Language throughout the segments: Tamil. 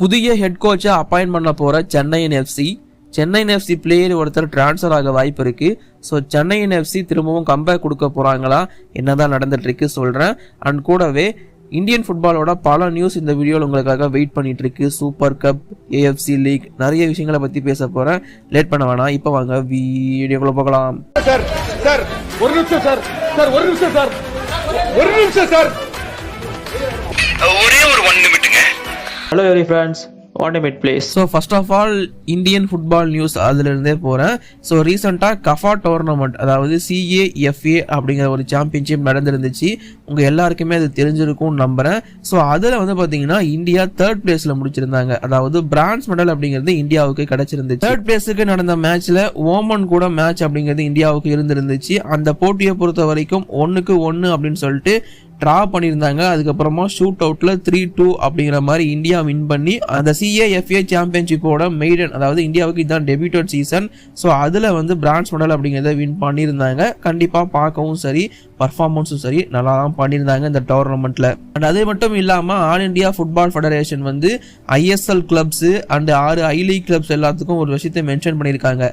புதிய ஹெட் கோச்சை அப்பாயின்ட் பண்ண போகிற சென்னையின் எஃப்சி பிளேயர் ஒருத்தர் டிரான்ஸ்ஃபர் ஆக வாய்ப்பு இருக்குது. ஸோ சென்னையின் எஃப்சி திரும்பவும் கம்பேக் கொடுக்க போகிறாங்களா, என்னதான் நடந்துட்டுருக்கு சொல்கிறேன். அண்ட் கூடவே இந்தியன் ஃபுட்பாலோட பல நியூஸ் இந்த வீடியோவில் உங்களுக்காக வெயிட் பண்ணிட்டு இருக்கு. சூப்பர் கப், ஏஎஃப்சி லீக், நிறைய விஷயங்களை பற்றி பேச போகிறேன். லேட் பண்ண வேணாம், இப்போ வாங்க வீடியோக்குள்ள போகலாம். Hello every friends, 1 minute please. So first of all Indian football news அதுலேருந்தே போகிறேன். ஸோ ரீசெண்டாக கஃபா டோர்னமெண்ட், அதாவது CAFA அப்படிங்கிற ஒரு சாம்பியன்ஷிப் நடந்துருந்துச்சு. உங்கள் எல்லாருக்குமே அது தெரிஞ்சிருக்கும்னு நம்புகிறேன். ஸோ அதில் வந்து பார்த்தீங்கன்னா இந்தியா 3rd பிளேஸில் முடிச்சிருந்தாங்க. அதாவது பிரான்ஸ் மெடல் அப்படிங்கிறது இந்தியாவுக்கு கிடைச்சிருந்துச்சு. 3rd பிளேஸுக்கு நடந்த மேட்ச்சில் ஓமன் கூட மேட்ச் அப்படிங்கிறது இந்தியாவுக்கு இருந்திருந்துச்சு. அந்த போட்டியை பொறுத்த வரைக்கும் 1-1 அப்படின்னு சொல்லிட்டு ட்ரா பண்ணியிருந்தாங்க. அதுக்கப்புறமா ஷூட் அவுட்ல 3-2 அப்படிங்கிற மாதிரி இந்தியா வின் பண்ணி அந்த CAFA சாம்பியன்ஷிப்போட மெய்டன், அதாவது இந்தியாவுக்கு இதுதான் டெபியூட்டட் சீசன். ஸோ அதில் வந்து பிரான்ஸ் மெடல் அப்படிங்கிறத வின் பண்ணியிருந்தாங்க. கண்டிப்பாக பார்க்கவும் சரி, பர்ஃபார்மன்ஸும் சரி நல்லா தான் பண்ணியிருந்தாங்க இந்த டோர்னமெண்ட்ல. அண்ட் அது மட்டும் இல்லாமல் ஆல் இண்டியா ஃபுட்பால் ஃபெடரேஷன் வந்து ISL clubs and 6 I league clubs எல்லாத்துக்கும் ஒரு விஷயத்தை மென்ஷன் பண்ணியிருக்காங்க.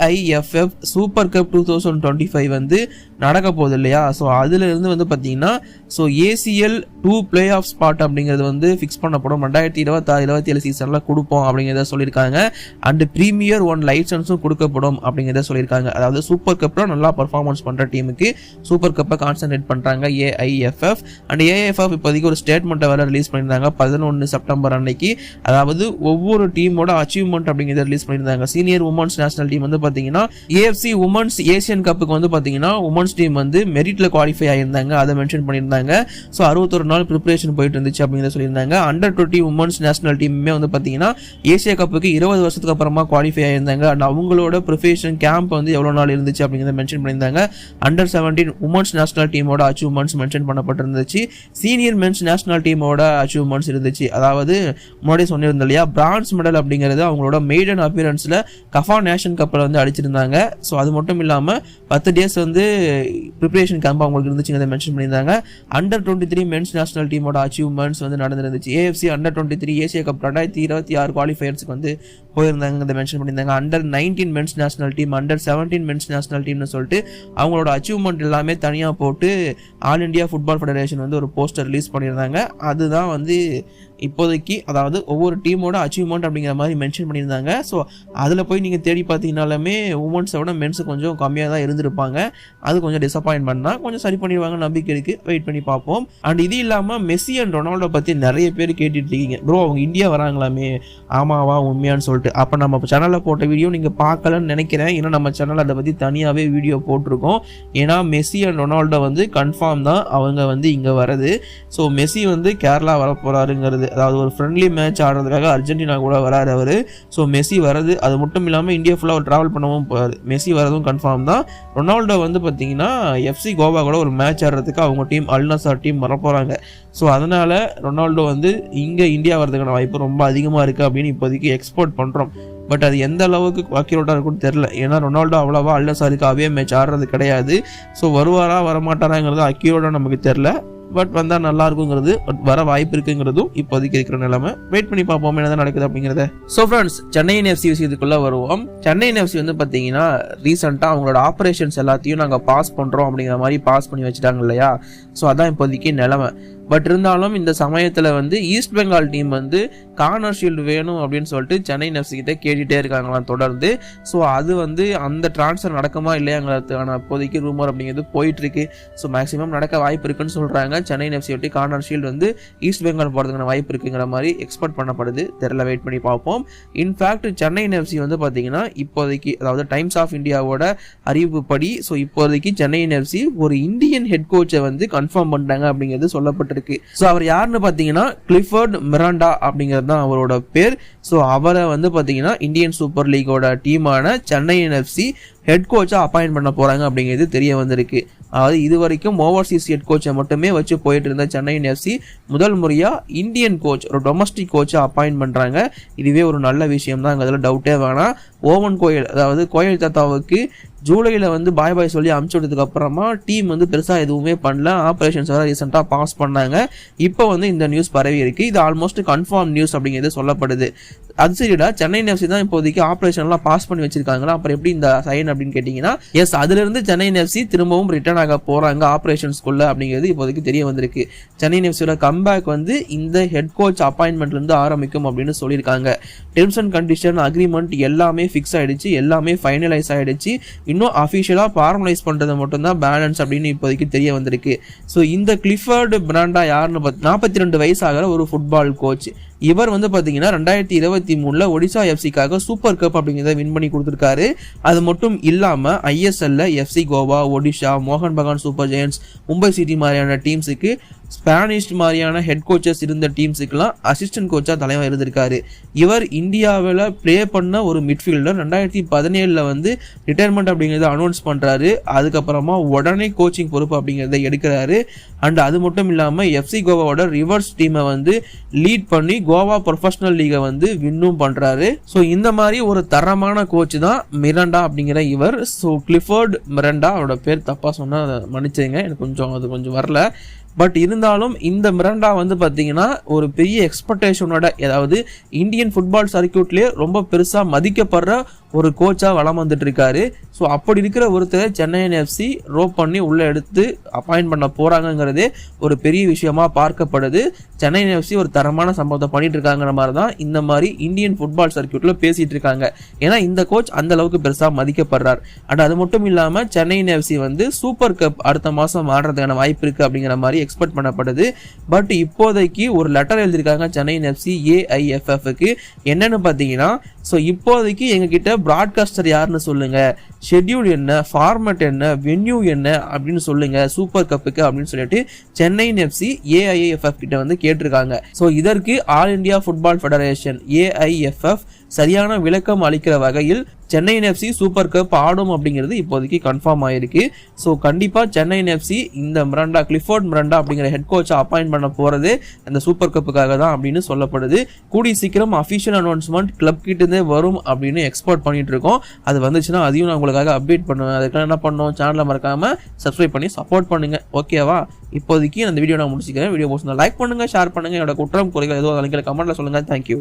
AIFF சூப்பர் கப் 2025 வந்து நடக்க போகுது இல்லையா. ஸோ அதுல இருந்து வந்து பார்த்தீங்கன்னா so ACL 2 play off spot அப்படிங்கிறது வந்து ஃபிக்ஸ் பண்ணப்படும். 2026-27 சீசன்ல கொடுப்போம் அப்படிங்கிறத சொல்லியிருக்காங்க. அண்ட் பிரீமியர் 1 லைசன்ஸும் கொடுக்கப்படும் அப்படிங்கிறத சொல்லியிருக்காங்க. அதாவது சூப்பர் கப்ல நல்லா பர்ஃபார்மன்ஸ் பண்ற டீமுக்கு சூப்பர் கப்பை கான்சென்ட்ரேட் பண்றாங்க AIFF. அண்ட் AIFF இப்போதைக்கு ஒரு ஸ்டேட்மெண்ட்டை வேற ரிலீஸ் பண்ணியிருந்தாங்க 11 செப்டம்பர் அன்னைக்கு. அதாவது ஒவ்வொரு டீமோட அச்சீவ்மெண்ட் அப்படிங்கிறத ரிலீஸ் பண்ணியிருந்தாங்க. சீனியர் உமன்ஸ் நேஷனல் டீம் வந்து பார்த்தீங்கன்னா AFC உமன்ஸ் ஏசியன் கப்புக்கு வந்து பார்த்தீங்கன்னா உமன்ஸ் டீம் வந்து மெரிட்ல குவாலிஃபை ஆயிருந்தாங்க, அதை மென்ஷன் பண்ணியிருந்தாங்க. ஸோ 61 நாள் ப்ரிப்பரேஷன் போயிட்டு இருந்துச்சு அப்படிங்கிறத சொல்லியிருந்தாங்க. Under 20 உமன்ஸ் நேஷனல் டீமுமே வந்து பார்த்தீங்கன்னா ஏசியா கப்புக்கு 20 வருஷத்துக்கு அப்புறமா குவாலிஃபை ஆயிருந்தாங்க. அண்ட் அவங்களோட ப்ரிப்பரேஷன் கேம்ப் வந்து எவ்வளோ நாள் இருந்துச்சு அப்படிங்கிறத மென்ஷன் பண்ணியிருந்தாங்க. Under 17 உமன்ஸ் நேஷனல் டீமோட அச்சீவ்மெண்ட்ஸ் மென்ஷன் பண்ணப்பட்டிருந்துச்சு. சீனியர் மென்ஸ் நேஷனல் டீமோட அச்சீவ்மெண்ட்ஸ் இருந்துச்சு. அதாவது முன்னாடி சொன்னிருந்தோம் இல்லையா, பிரான்ஸ் மெடல் அப்படிங்கிறது அவங்களோட மெய்டன் அப்பியரன்ஸ்ல கஃபா நேஷன் கப்பில் வந்து அடிச்சிருந்தாங்க. ஸோ அது மட்டும் இல்லாமல் 10 டேஸ் வந்து ப்ரிப்பரேஷன் கேம்ப் அவங்களுக்கு இருந்துச்சுங்கிறத மென்ஷன் பண்ணியிருந்தாங்க. Under 23 மென்ஸ் நேஷனல் டீமோட அச்சீவ்மெண்ட்ஸ் வந்து நடந்துருந்துச்சு. AFC Under 23 ஏசியா கப் 2026 குவாலிஃபயர்ஸ்க்கு வந்து போயிருந்தாங்க, மென்ஷன் பண்ணியிருந்தாங்க. Under 19 men's national team, Under 17 men's national டீம்னு சொல்லிட்டு அவங்களோட அச்சீவ்மெண்ட் எல்லாமே தனியாக போட்டு ஆல் இண்டியா ஃபுட்பால் ஃபெடரேஷன் வந்து ஒரு போஸ்டர் ரிலீஸ் பண்ணியிருந்தாங்க. அதுதான் வந்து இப்போதைக்கு, அதாவது ஒவ்வொரு டீமோட அச்சீவ்மெண்ட் அப்படிங்கிற மாதிரி மென்ஷன் பண்ணியிருந்தாங்க. ஸோ அதில் போய் நீங்கள் தேடி பார்த்தீங்கனாலுமே உமன்ஸை விட மென்ஸு கொஞ்சம் கம்மியாக தான் இருந்திருப்பாங்க. அது கொஞ்சம் டிசப்பாயின்மெண்ட் தான், கொஞ்சம் சரி பண்ணிடுவாங்க நம்பிக்கை இருக்குது, வெயிட் பண்ணி பார்ப்போம். அண்ட் இது இல்லாமல் மெஸ்ஸி அண்ட் ரொனால்டோ பற்றி நிறைய பேர் கேட்டுட்டு இருக்கீங்க. ப்ரோ அவங்க இந்தியா வராங்களாமே, ஆமாவா உண்மையான்னு சொல்லிட்டு. அப்போ நம்ம சேனலில் போட்ட வீடியோ நீங்கள் பார்க்கலன்னு நினைக்கிறேன். ஏன்னா நம்ம சேனல் அதை பற்றி தனியாகவே வீடியோ போட்டிருக்கோம். ஏன்னா மெஸ்ஸி அண்ட் ரொனால்டோ வந்து கன்ஃபார்ம் தான் அவங்க வந்து இங்கே வரது. ஸோ மெஸ்ஸி வந்து கேரளா வர போகிறாருங்கிறது, அதாவது ஒரு ஃப்ரெண்ட்லி மேட்ச் ஆடுறதுக்காக அர்ஜென்டினா கூட வராரு அவர். ஸோ மெஸ்ஸி வரது, அது மட்டும் இல்லாமல் இந்தியா ஃபுல்லாக ட்ராவல் பண்ணவும் போகிறாரு. மெஸ்ஸி வரதும் கன்ஃபார்ம் தான். ரொனால்டோ வந்து பார்த்தீங்கன்னா FC கோவா கூட ஒரு மேட்ச் ஆடுறதுக்கு அவங்க டீம் அல் நஸர் டீம் வர போகிறாங்க. ஸோ அதனால் ரொனால்டோ வந்து இங்கே இந்தியா வரதுக்கான வாய்ப்பு ரொம்ப அதிகமாக இருக்குது அப்படின்னு இப்போதைக்கு எக்ஸ்போர்ட் பண்ணுறோம். பட் அது எந்த அளவுக்கு அக்யூரேட்டாக இருக்குன்னு தெரில. ஏன்னா ரொனால்டோ அவ்வளோவா அல் நஸருக்கு அவே மேட்ச் ஆடுறது கிடையாது. ஸோ வருவாரா வரமாட்டாராங்கிறது அக்யூரேட்டாக நமக்கு தெரில. பட் வந்தால் நல்லா இருக்குங்கிறது, பட் வர வாய்ப்பு இருக்குங்கிறதும் இப்போதைக்கு இருக்கிற நிலைமை. வெயிட் பண்ணி பார்ப்போம் என்னதான் நடக்குது அப்படிங்கிறத. ஸோ ஃப்ரெண்ட்ஸ், சென்னையின் FC விஷயத்துக்குள்ளே வருவோம். சென்னையின் FC வந்து பார்த்தீங்கன்னா ரீசெண்டாக அவங்களோட ஆப்ரேஷன்ஸ் எல்லாத்தையும் நாங்கள் பாஸ் பண்ணுறோம் அப்படிங்கிற மாதிரி பாஸ் பண்ணி வச்சுட்டாங்க இல்லையா. ஸோ அதான் இப்போதைக்கு நிலைமை. பட் இருந்தாலும் இந்த சமயத்தில் வந்து ஈஸ்ட் பெங்கால் டீம் வந்து கார்னர் ஷீல்டு வேணும் அப்படின்னு சொல்லிட்டு சென்னையின் FC கிட்ட கேட்டுகிட்டே இருக்காங்களாம் தொடர்ந்து. ஸோ அது வந்து அந்த டிரான்ஸ்ஃபர் நடக்குமா இல்லையாங்கிறதுக்கான இப்போதைக்கு ரூமர் அப்படிங்கிறது போயிட்டுருக்கு. ஸோ மேக்ஸிமம் நடக்க வாய்ப்பு இருக்குன்னு சொல்கிறாங்க. சென்னை FC ஒட்டி கார்னர் ஷீல்டு வந்து ஈஸ்ட் பெங்கால் போகிறதுக்கான வாய்ப்பு இருக்குங்கிற மாதிரி எக்ஸ்பெக்ட் பண்ணப்படுது. தெரியல, வெயிட் பண்ணி பார்ப்போம். இன்ஃபேக்ட் சென்னை FC வந்து பார்த்தீங்கன்னா இப்போதைக்கு, அதாவது டைம்ஸ் ஆஃப் இந்தியாவோட அறிவிப்புப்படி, ஸோ இப்போதைக்கு சென்னை FC ஒரு இந்தியன் ஹெட் கோச்சை வந்து கன்ஃபார்ம் பண்ணிட்டாங்க அப்படிங்கிறது சொல்லப்பட்டிருக்கு. ஸோ அவர் யாருன்னு பார்த்தீங்கன்னா கிளிஃபர்ட் மிராண்டா அப்படிங்கிறது தான் அவரோட பேர். ஸோ அவரை வந்து பார்த்தீங்கன்னா இந்தியன் சூப்பர் லீகோட டீமான சென்னை FC ஹெட் கோச்சா அப்பாயிண்ட் பண்ண போறாங்க அப்படிங்கிறது தெரிய வந்திருக்கு. அதாவது இது வரைக்கும் ஓவர்சீஸ் ஹெட் கோச்சை மட்டுமே வச்சு போயிட்டு இருந்த சென்னையின் எஃப்சி முதல் முறையா இந்தியன் கோச், ஒரு டொமஸ்டிக் கோச்சை அப்பாயிண்ட் பண்றாங்க. இதுவே ஒரு நல்ல விஷயம் தான், அதில் டவுட்டே வேணாம். ஓவன் கோயல், அதாவது கோயல் தாத்தாவுக்கு ஜூலையில் வந்து பாய் பாய் சொல்லி அமுச்சு விட்டதுக்கு அப்புறமா டீம் வந்து பெருசாக எதுவுமே பண்ணல. ஆப்ரேஷன்ஸ் வர ரீசெண்டாக பாஸ் பண்ணாங்க. இப்போ வந்து இந்த நியூஸ் பரவி இருக்கு. இது ஆல்மோஸ்ட் கன்ஃபார்ம் நியூஸ் அப்படிங்கிறது சொல்லப்படுது. அது சரிடா, சென்னை எஃப்சி தான் இப்போதைக்கு ஆப்ரேஷன்லாம் பாஸ் பண்ணி வச்சிருக்காங்களா, அப்புறம் எப்படி இந்த சைன் அப்படின்னு கேட்டிங்கன்னா, எஸ், அதுல இருந்து சென்னை எஃப்சி திரும்பவும் ரிட்டர்ன் ஆக போறாங்க ஆப்ரேஷன்ஸ்குள்ள அப்படிங்கிறது இப்போதைக்கு தெரிய வந்திருக்கு. சென்னை எஃப்சியோட கம்பேக் வந்து இந்த ஹெட் கோச் அப்பாயின்மெண்ட்ல இருந்து ஆரம்பிக்கும் அப்படின்னு சொல்லியிருக்காங்க. டெர்ம்ஸ் அண்ட் கண்டிஷன் அக்ரிமெண்ட் எல்லாமே ஃபிக்ஸ் ஆயிடுச்சு, எல்லாமே ஃபைனலைஸ் ஆயிடுச்சு. இன்னும் அஃபிஷியலாக ஃபார்மலைஸ் பண்ணுறது மட்டும்தான் பேலன்ஸ் அப்படின்னு இப்போதைக்கு தெரிய வந்திருக்கு. ஸோ இந்த கிளிஃபர்டு பிராண்டா யாருன்னு 42 வயசு ஆகிற ஒரு ஃபுட்பால் கோச். இவர் வந்து பார்த்தீங்கன்னா 2023 ஒடிசா எஃப்சிக்காக சூப்பர் கப் அப்படிங்கிறத வின் பண்ணி கொடுத்துருக்காரு. அது மட்டும் இல்லாமல் ஐஎஸ்எல்ல எஃப்சி கோவா, ஒடிஷா, மோகன் Bagan super Giants, Mumbai city மாதிரியான டீம்ஸுக்கு, ஸ்பானிஷ் மாதிரியான ஹெட் கோச்சஸ் இருந்த டீம்ஸுக்கெல்லாம் அசிஸ்டன்ட் கோச்சாக தலைவர் இருந்திருக்காரு. இவர் இந்தியாவில் ப்ளே பண்ண ஒரு மிட்ஃபீல்டர். 2017 வந்து ரிட்டையர்மெண்ட் அப்படிங்கிறத அனௌன்ஸ் பண்ணுறாரு. அதுக்கப்புறமா உடனே கோச்சிங் பொறுப்பு அப்படிங்கிறத எடுக்கிறாரு. அண்ட் அது மட்டும் இல்லாமல் எஃப்சி கோவாவோட ரிவர்ஸ் டீமை வந்து லீட் பண்ணி கோவா ப்ரொஃபஷனல் லீகை வந்து வின்னும் பண்ணுறாரு. ஸோ இந்த மாதிரி ஒரு தரமான கோச் தான் மிரண்டா அப்படிங்கிற இவர். ஸோ கிளிஃபர்ட் மிரண்டா, அவரோட பேர் தப்பாக சொன்னால் மன்னிச்சுங்க, எனக்கு அது கொஞ்சம் வரல. பட் இருந்தாலும் இந்த மிரண்டா வந்து பார்த்தீங்கன்னா ஒரு பெரிய எக்ஸ்பெக்டேஷனோட, அதாவது இந்தியன் ஃபுட்பால் சர்க்கியூட்லேயே ரொம்ப பெருசாக மதிக்கப்படுற ஒரு கோச்சாக வளம் வந்துட்டு இருக்காரு. ஸோ அப்படி இருக்கிற ஒருத்தர் சென்னையின் எஃப்சி ரோப் பண்ணி உள்ளே எடுத்து அப்பாயிண்ட் பண்ண போகிறாங்கங்கிறதே ஒரு பெரிய விஷயமா பார்க்கப்படுது. சென்னையின் எஃப்சி ஒரு தரமான சம்பவத்தை பண்ணிட்டு இருக்காங்கிற மாதிரி தான் இந்த மாதிரி இந்தியன் ஃபுட்பால் சர்க்கியூட்டில் பேசிகிட்டு இருக்காங்க. ஏன்னா இந்த கோச் அந்த அளவுக்கு பெருசாக மதிக்கப்படுறார். அண்ட் அது மட்டும் இல்லாமல் சென்னையின் எஃப்சி வந்து சூப்பர் கப் அடுத்த மாதம் ஆடுறதுக்கான வாய்ப்பு இருக்குது அப்படிங்கிற மாதிரி எக்ஸ்பெக்ட் பண்ணப்படுது. பட் இப்போதைக்கு ஒரு லெட்டர் எழுதியிருக்காங்க சென்னையின் எஃப்சி AIFFக்கு. என்னன்னு பார்த்தீங்கன்னா, ஸோ இப்போதைக்கு எங்ககிட்ட பிராட்காஸ்டர் யாருன்னு சொல்லுங்க, ஷெட்யூல் என்ன, ஃபார்மேட் என்ன, வென்யூ என்ன அப்படின்னு சொல்லுங்க சூப்பர் கப்புக்கு அப்படின்னு சொல்லிட்டு சென்னையின் எஃப்சி AIFF கிட்ட வந்து கேட்டிருக்காங்க. ஸோ இதற்கு all India football federation AIFF சரியான விளக்கம் அளிக்கிற வகையில் சென்னையின் எஃப்சி சூப்பர் கப் ஆடும் அப்படிங்கிறது இப்போதைக்கு கன்ஃபார்ம் ஆயிருக்கு. ஸோ கண்டிப்பாக சென்னையின் எஃப்சி இந்த மிரண்டா, கிளிஃபோர்ட் மிரண்டா அப்படிங்கிற ஹெட் கோச்சை அப்பாயிண்ட் பண்ண போகிறது அந்த சூப்பர் கப்புக்காக தான் அப்படின்னு சொல்லப்படுது. கூடி சீக்கிரம் அஃபிஷியல் அனௌன்ஸ்மெண்ட் கிளப் கிட்டே வரும் அப்படின்னு எக்ஸ்பெக்ட் பண்ணிட்டு இருக்கோம். அது வந்துச்சுன்னா அதையும் நான் உங்களுக்காக அப்டேட் பண்ணுவேன். அதுக்கெல்லாம் என்ன பண்ணோம், சேனலை மறக்காம சப்ஸ்கிரைப் பண்ணி சப்போர்ட் பண்ணுங்க. ஓகேவா? இப்போதைக்கு அந்த வீடியோ நான் முடிச்சுக்கிறேன். வீடியோ போஸ்ட் லைக் பண்ணுங்க, ஷேர் பண்ணுங்க. என்னோட குற்றம் குறைகள் எதுவும் கமெண்ட்ல சொல்லுங்க. தேங்க்யூ.